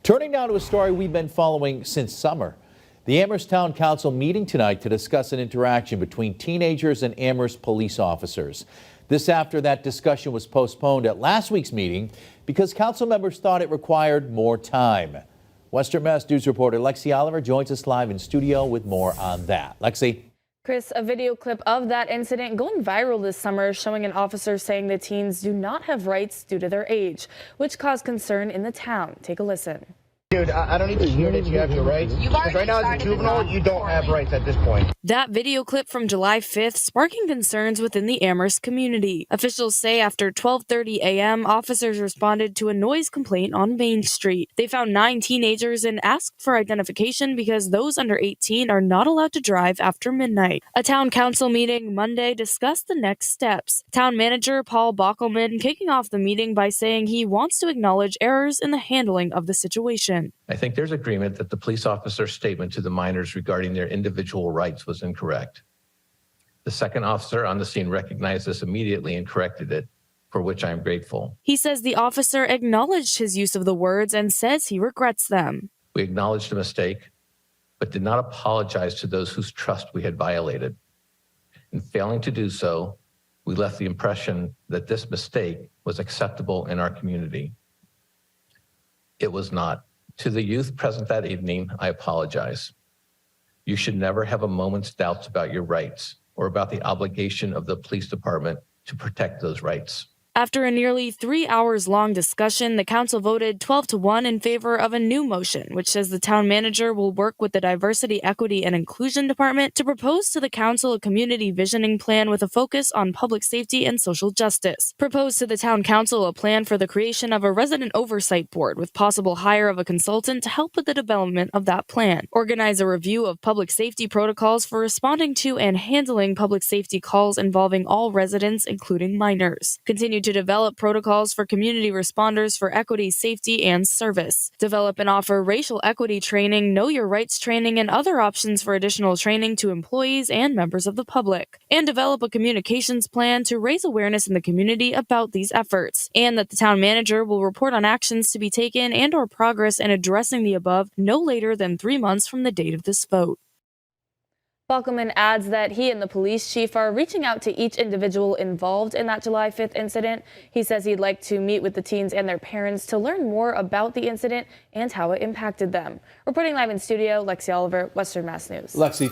Turning now to a story we've been following since summer. The Amherst Town Council meeting tonight to discuss an interaction between teenagers and Amherst police officers. This after that discussion was postponed at last week's meeting because council members thought it required more time. Western Mass News reporter Lexi Oliver joins us live in studio with more on that. Lexi. Chris, a video clip of that incident going viral this summer showing an officer saying the teens do not have rights due to their age, which caused concern in the town. Take a listen. Dude, I don't need to hear that you have your rights. Because right now, as a juvenile, you don't have rights at this point. That video clip from July 5th sparking concerns within the Amherst community. Officials say after 12:30 a.m., officers responded to a noise complaint on Main Street. They found 9 teenagers and asked for identification because those under 18 are not allowed to drive after midnight. A town council meeting Monday discussed the next steps. Town manager Paul Bockelman kicking off the meeting by saying he wants to acknowledge errors in the handling of the situation. I think there's agreement that the police officer's statement to the minors regarding their individual rights was incorrect. The second officer on the scene recognized this immediately and corrected it, for which I am grateful. He says the officer acknowledged his use of the words and says he regrets them. We acknowledged a mistake, but did not apologize to those whose trust we had violated. In failing to do so, we left the impression that this mistake was acceptable in our community. It was not. To the youth present that evening, I apologize. You should never have a moment's doubts about your rights or about the obligation of the police department to protect those rights. After a nearly 3 hours long discussion, the council voted 12-1 in favor of a new motion, which says the town manager will work with the Diversity, Equity, and Inclusion Department to propose to the council a community visioning plan with a focus on public safety and social justice. Propose to the town council a plan for the creation of a resident oversight board with possible hire of a consultant to help with the development of that plan. Organize a review of public safety protocols for responding to and handling public safety calls involving all residents, including minors. Continue to develop protocols for community responders for equity, safety, and service. Develop and offer racial equity training, know your rights training, and other options for additional training to employees and members of the public. And develop a communications plan to raise awareness in the community about these efforts. And that the town manager will report on actions to be taken and/or progress in addressing the above no later than 3 months from the date of this vote. Bockelman adds that he and the police chief are reaching out to each individual involved in that July 5th incident. He says he'd like to meet with the teens and their parents to learn more about the incident and how it impacted them. Reporting live in studio, Lexi Oliver, Western Mass News. Lexi,